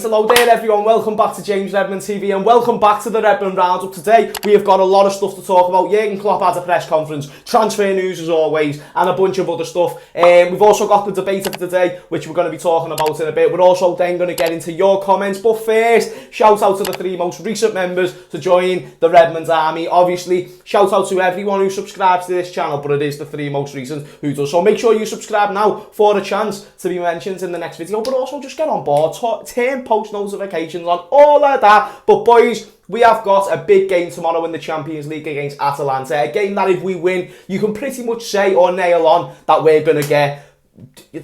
Hello there everyone, welcome back to James Redmond TV and welcome back to the Redmond Roundup. Today we have got a lot of stuff to talk about. Jurgen Klopp had a press conference, transfer news as always, and a bunch of other stuff. We've also got the debate of the day, which we're going to be talking about in a bit. We're also then going to get into your comments, but first, shout out to the 3 most recent members to join the Redmond army. Obviously, shout out to everyone who subscribes to this channel, but it is the 3 most recent who does. So make sure you subscribe now for a chance to be mentioned in the next video, but also just get on board, turn post notifications on, all of that. But boys, we have got a big game tomorrow in the Champions League against Atalanta. A game that if we win, you can pretty much say or nail on that we're going to get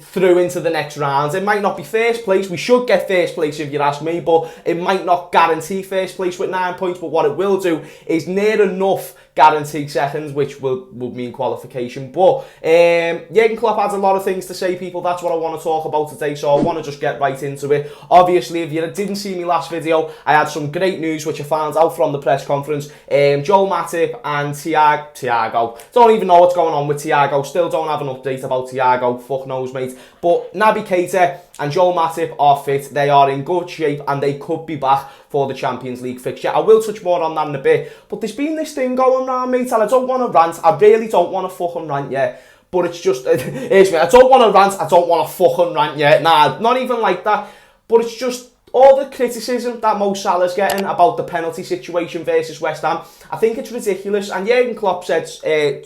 through into the next round. It might not be first place. We should get first place if you ask me, but it might not guarantee first place with 9 points. But what it will do is near enough guarantee seconds, which will mean qualification. But Jurgen Klopp has a lot of things to say, people. That's what I want to talk about today, so I want to just get right into it. Obviously, if you didn't see me last video, I had some great news which I found out from the press conference. Joel Matip and Thiago, don't even know what's going on with Thiago, still don't have an update about Thiago, fuck knows mate, but Naby Keita and Joel Matip are fit, they are in good shape, and they could be back for the Champions League fixture. I will touch more on that in a bit, but there's been this thing going around, mate, and I don't want to rant. I really don't want to fucking rant yet, but it's just, here's me, I don't want to rant, I don't want to fucking rant yet, nah, not even like that, but it's just all the criticism that Mo Salah's getting about the penalty situation versus West Ham. I think it's ridiculous, and Jurgen Klopp said,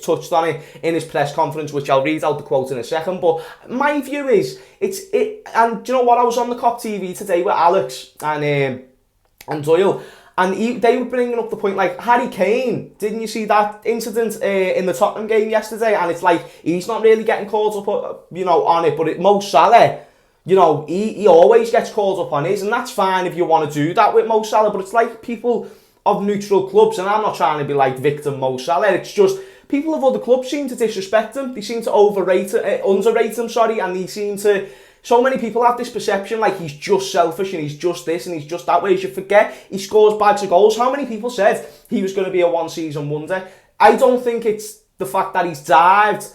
touched on it in his press conference, which I'll read out the quote in a second, but my view is, and do you know what, I was on the Cop TV today with Alex and Doyle, and they were bringing up the point, like, Harry Kane, didn't you see that incident in the Tottenham game yesterday? And it's like, he's not really getting called up, on it, but Mo Salah, he always gets called up on his, and that's fine if you want to do that with Mo Salah, but it's like people of neutral clubs, and I'm not trying to be like victim Mo Salah, it's just people of other clubs seem to disrespect him, they seem to underrate him, and they seem to, so many people have this perception like he's just selfish and he's just this and he's just that way. You forget he scores bags of goals. How many people said he was going to be a one-season wonder? I don't think it's the fact that he's dived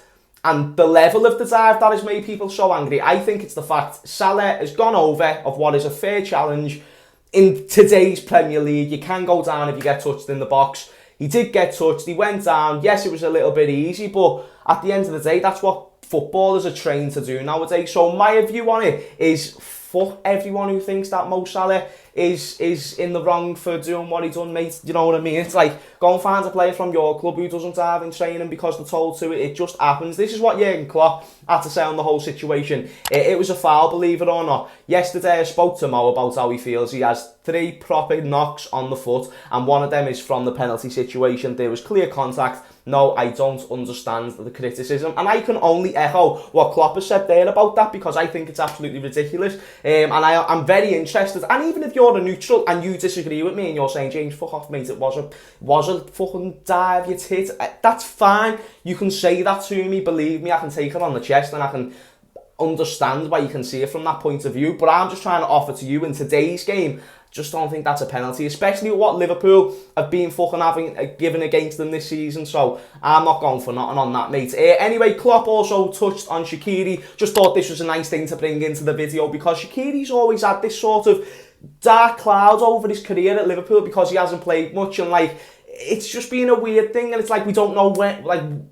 and the level of the dive that has made people so angry. I think it's the fact Salah has gone over of what is a fair challenge in today's Premier League. You can go down if you get touched in the box. He did get touched, he went down. Yes, it was a little bit easy, but at the end of the day, that's what footballers are trained to do nowadays. So my view on it is, fuck everyone who thinks that Mo Salah is in the wrong for doing what he done, mate. You know what I mean? It's like, go and find a player from your club who doesn't dive in training because they're told to. It just happens. This is what Jurgen Klopp had to say on the whole situation. It was a foul, believe it or not. Yesterday I spoke to Mo about how he feels. He has 3 proper knocks on the foot, and one of them is from the penalty situation. There was clear contact. No, I don't understand the criticism, and I can only echo what Klopp has said there about that, because I think it's absolutely ridiculous, and I'm very interested. And even if you're a neutral and you disagree with me and you're saying, James, fuck off mate, it was a fucking dive, you tit, that's fine, you can say that to me, believe me, I can take it on the chest and I can understand why you can see it from that point of view, but I'm just trying to offer to you in today's game, just don't think that's a penalty, especially with what Liverpool have been fucking given against them this season. So I'm not going for nothing on that, mate. Anyway, Klopp also touched on Shaqiri. Just thought this was a nice thing to bring into the video, because Shaqiri's always had this sort of dark cloud over his career at Liverpool because he hasn't played much, and like, it's just been a weird thing, and it's like we don't know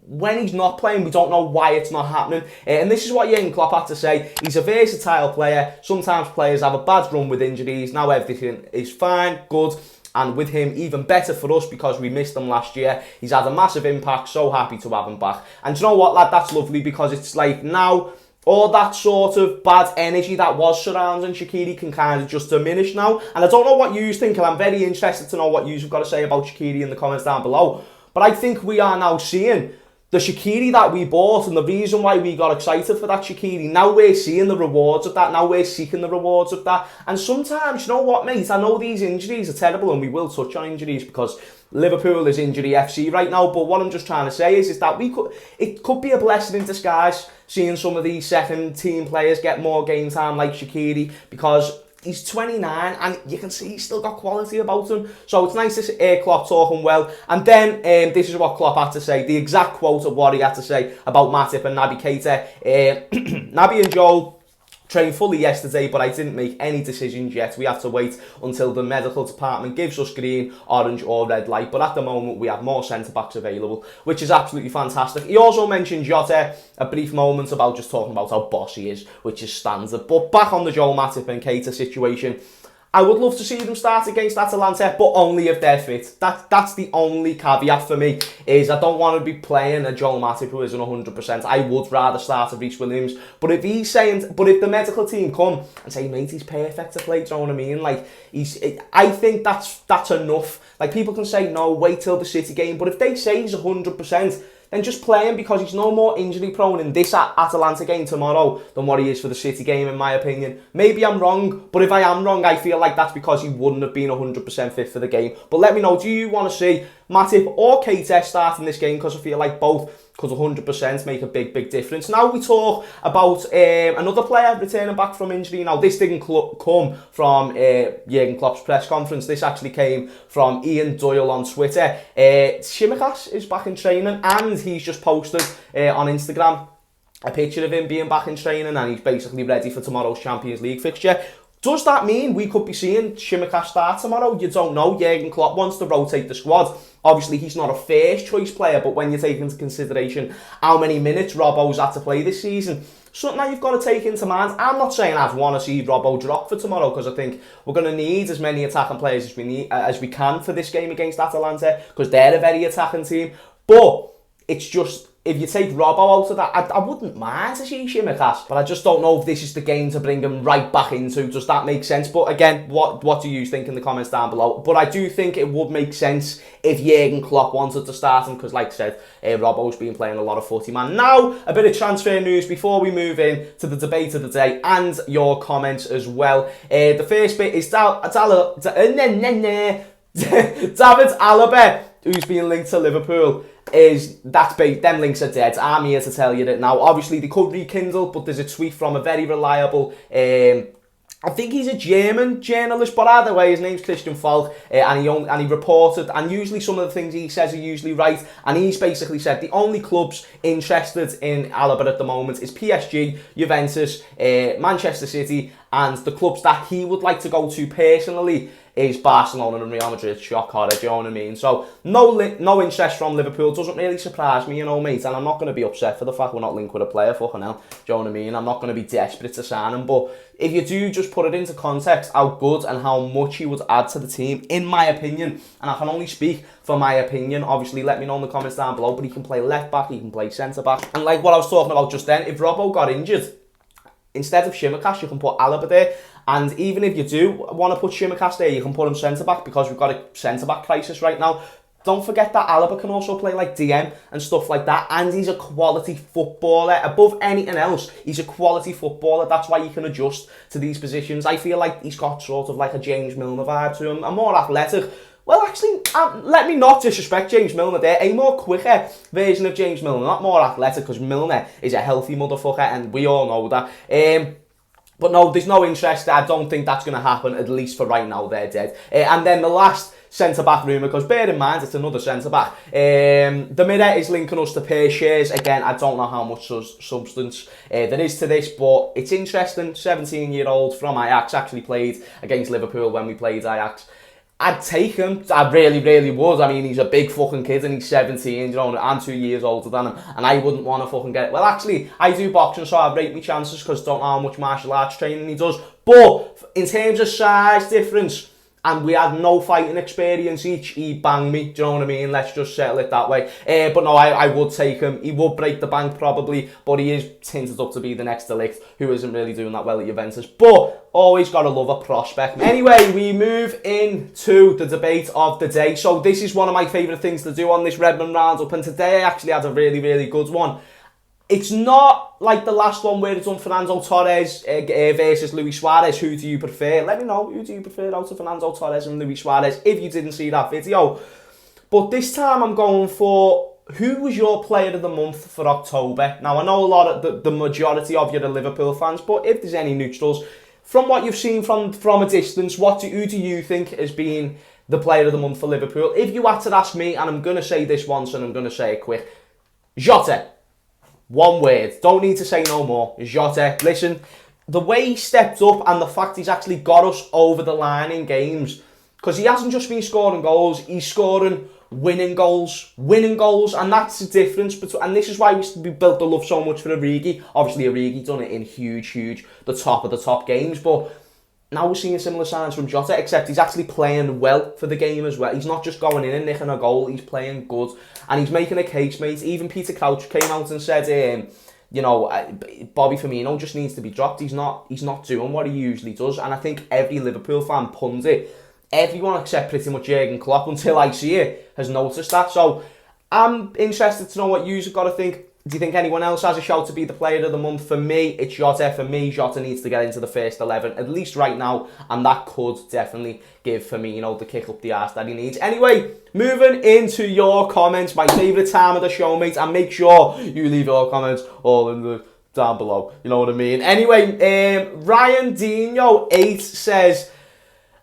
when he's not playing, we don't know why it's not happening. And this is what Jurgen Klopp had to say. He's a versatile player. Sometimes players have a bad run with injuries. Now everything is fine, good, and with him even better for us because we missed him last year. He's had a massive impact. So happy to have him back. And do you know what, lad? That's lovely, because it's like now all that sort of bad energy that was surrounding Shaqiri can kind of just diminish now. And I don't know what you think, and I'm very interested to know what you've got to say about Shaqiri in the comments down below. But I think we are now seeing the Shaqiri that we bought, and the reason why we got excited for that Shaqiri, now we're seeing the rewards of that, now we're seeking the rewards of that. And sometimes, you know what, mate, I know these injuries are terrible, and we will touch on injuries because Liverpool is injury FC right now, but what I'm just trying to say is that it could be a blessing in disguise seeing some of these second team players get more game time like Shaqiri, because he's 29 and you can see he's still got quality about him. So it's nice to hear Klopp talking well. And then this is what Klopp had to say, the exact quote of what he had to say about Matip and Naby Keita. Naby and Joel trained fully yesterday, but I didn't make any decisions yet. We have to wait until the medical department gives us green, orange or red light. But at the moment, we have more centre-backs available, which is absolutely fantastic. He also mentioned Jota a brief moment about just talking about how boss he is, which is standard. But back on the Joel Matip and Keita situation, I would love to see them start against Atalanta, but only if they're fit. That's the only caveat for me, is I don't want to be playing a Joel Matip who isn't 100%. I would rather start a Reece Williams. But if if the medical team come and say, mate, he's perfect to play, do you know what I mean? Like, I think that's enough. Like, people can say, no, wait till the City game. But if they say he's 100%, then just play him, because he's no more injury prone in this Atalanta game tomorrow than what he is for the City game, in my opinion. Maybe I'm wrong, but if I am wrong, I feel like that's because he wouldn't have been 100% fit for the game. But let me know, do you want to see Matip or Keita starting this game? Because I feel like both could 100% make a big difference. Now we talk about another player returning back from injury. Now this didn't come from Jurgen Klopp's press conference. This actually came from Ian Doyle on Twitter. Tsimikas is back in training, and he's just posted on Instagram a picture of him being back in training, and he's basically ready for tomorrow's Champions League fixture. Does that mean we could be seeing Tsimikas start tomorrow? You don't know. Jurgen Klopp wants to rotate the squad. Obviously, he's not a first choice player, but when you take into consideration how many minutes Robbo's had to play this season, something that you've got to take into mind. I'm not saying I'd want to see Robbo drop for tomorrow, because I think we're going to need as many attacking players as we can for this game against Atalanta, because they're a very attacking team. But it's just, if you take Robbo out of that, I wouldn't mind to see Tsimikas, but I just don't know if this is the game to bring him right back into. Does that make sense? But again, what do you think in the comments down below? But I do think it would make sense if Jurgen Klopp wanted to start him, because like I said, Robbo's been playing a lot of footy, man. Now, a bit of transfer news before we move in to the debate of the day and your comments as well. The first bit is David Alaba, who's been linked to Liverpool. Them links are dead. I'm here to tell you that now. Obviously, they could rekindle, but there's a tweet from a very reliable, I think he's a German journalist, but either way, his name's Christian Falk, and he reported, and usually some of the things he says are usually right, and he's basically said the only clubs interested in Alaba at the moment is PSG, Juventus, Manchester City, and the clubs that he would like to go to personally is Barcelona and Real Madrid. Shock horror, do you know what I mean? So no interest from Liverpool doesn't really surprise me, you know, mate. And I'm not going to be upset for the fact we're not linked with a player, fucking hell. Do you know what I mean? I'm not going to be desperate to sign him, but if you do just put it into context, how good and how much he would add to the team, in my opinion, and I can only speak for my opinion. Obviously, let me know in the comments down below. But he can play left back, he can play centre back, and like what I was talking about just then, if Robbo got injured, instead of Tsimikas, you can put Alaba there. And even if you do want to put Tsimikas there, you can put him centre-back, because we've got a centre-back crisis right now. Don't forget that Alaba can also play like DM and stuff like that. And he's a quality footballer. Above anything else, he's a quality footballer. That's why you can adjust to these positions. I feel like he's got sort of like a James Milner vibe to him. A more athletic... Well, actually, let me not disrespect James Milner there. A more quicker version of James Milner. Not more athletic, because Milner is a healthy motherfucker, and we all know that. But no, there's no interest. I don't think that's going to happen, at least for right now. They're dead. And then the last centre-back rumour, because bear in mind, it's another centre-back. The Mirror is linking us to pair shares. Again, I don't know how much substance there is to this, but it's interesting. 17-year-old from Ajax, actually played against Liverpool when we played Ajax. I'd take him. I really would. I mean, he's a big fucking kid and he's 17, you know, I'm 2 years older than him, and I wouldn't want to fucking get... Well, actually, I do boxing, so I rate my chances, because I don't know how much martial arts training he does. But in terms of size difference, and we had no fighting experience each, he banged me, do you know what I mean? Let's just settle it that way. But no, I would take him. He would break the bank probably, but he is tinted up to be the next Delict, who isn't really doing that well at Juventus. But always got to love a prospect. Anyway, we move into the debate of the day. So this is one of my favourite things to do on this Redmond Roundup, and today I actually had a really good one. It's not like the last one where it's on Fernando Torres versus Luis Suarez. Who do you prefer? Let me know. Who do you prefer out of Fernando Torres and Luis Suarez, if you didn't see that video? But this time I'm going for, who was your player of the month for October? Now, I know a lot of the majority of you are Liverpool fans, but if there's any neutrals, from what you've seen from a distance, who do you think has been the player of the month for Liverpool? If you had to ask me, and I'm going to say this once and I'm going to say it quick, Jota. One word. Don't need to say no more. Jota. Listen, the way he stepped up and the fact he's actually got us over the line in games, because he hasn't just been scoring goals, he's scoring winning goals, and that's the difference between, and this is why we built the love so much for Origi. Obviously Origi done it in huge, the top of the top games, but now we're seeing similar signs from Jota, except he's actually playing well for the game as well. He's not just going in and nicking a goal, he's playing good, and he's making a case, mate. Even Peter Crouch came out and said, you know, Bobby Firmino just needs to be dropped. He's not doing what he usually does, and I think every Liverpool fan, pundit, everyone except pretty much Jurgen Klopp, until I see it, has noticed that. So I'm interested to know what you've got to think. Do you think anyone else has a shout to be the player of the month? For me, it's Jota. For me, Jota needs to get into the first 11, at least right now, and that could definitely give Firmino the kick up the arse that he needs. Anyway, moving into your comments, my favourite time of the show, mate, and make sure you leave your comments all in the down below, you know what I mean? Anyway, Ryan Dino 8 says,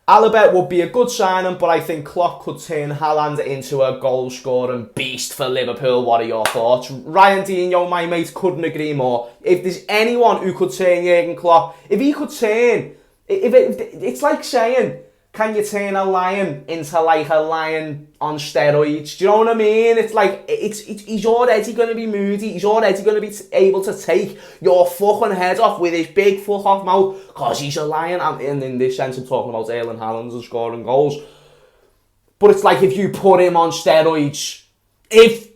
Alaba would be a good signing, but I think Klopp could turn Haaland into a goal-scoring beast for Liverpool. What are your thoughts? Ryan Dino, my mate, couldn't agree more. If there's anyone who could turn Jurgen Klopp, if he could turn, it's like saying, can you turn a lion into like a lion on steroids? Do you know what I mean? It's like, he's already going to be moody. He's already going to be able to take your fucking head off with his big fuck off mouth because he's a lion. And in this sense, I'm talking about Erling Haaland and scoring goals. But it's like if you put him on steroids, if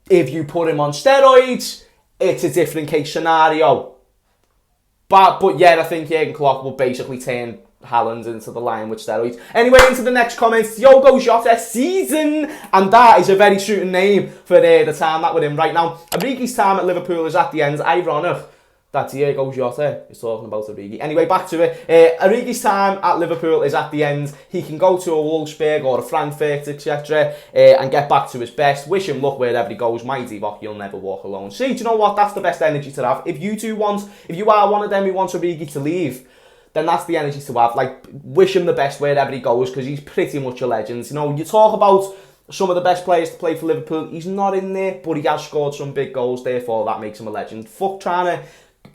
you put him on steroids, it's a different case scenario. But yeah, I think Jurgen Klopp will basically turn Haaland into the lion with steroids. Anyway, into the next comments. Diogo Jota season, and that is a very suiting name for the time that we're in right now. Origi's time at Liverpool is at the end. Ironic that Diogo Jota is talking about Origi. Anyway, back to it. Origi's time at Liverpool is at the end. He can go to a Wolfsburg or a Frankfurt, etc., and get back to his best. Wish him luck wherever he goes. My Divock, you'll never walk alone. See, do you know what? That's the best energy to have. If you are one of them who wants Origi to leave, then that's the energy to have. Like, wish him the best wherever he goes, because he's pretty much a legend. You know, you talk about some of the best players to play for Liverpool, he's not in there, but he has scored some big goals, therefore that makes him a legend. Fuck trying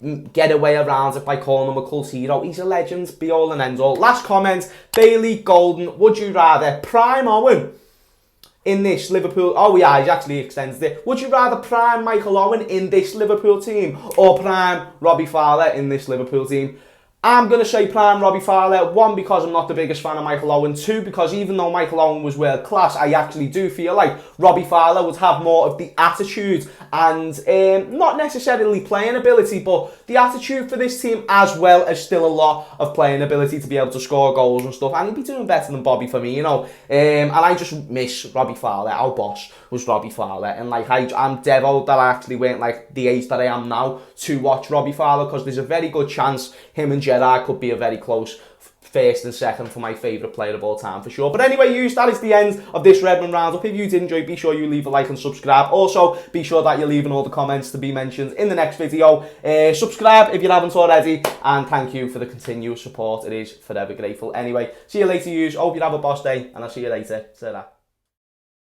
to get away around it by calling him a cult hero. He's a legend, be all and end all. Last comment, Bailey Golden, would you rather prime Owen in this Liverpool... Oh yeah, he actually extends it. Would you rather prime Michael Owen in this Liverpool team or prime Robbie Fowler in this Liverpool team? I'm going to say prime Robbie Fowler. One, because I'm not the biggest fan of Michael Owen. Two, because even though Michael Owen was world class, I actually do feel like Robbie Fowler would have more of the attitude and not necessarily playing ability, but the attitude for this team, as well as still a lot of playing ability to be able to score goals and stuff. And he'd be doing better than Bobby Firmino. And I just miss Robbie Fowler. Our boss was Robbie Fowler. And like I'm devil that I actually went like the age that I am now to watch Robbie Fowler, because there's a very good chance him and Gerrard could be a very close first and second for my favourite player of all time for sure. But anyway, that is the end of this Redmond roundup. If you did enjoy, be sure you leave a like and subscribe. Also, be sure that you're leaving all the comments to be mentioned in the next video. Subscribe if you haven't already, and thank you for the continuous support. It is forever grateful. Anyway, see you later, yous. Hope you have a boss day, and I'll see you later. See ya.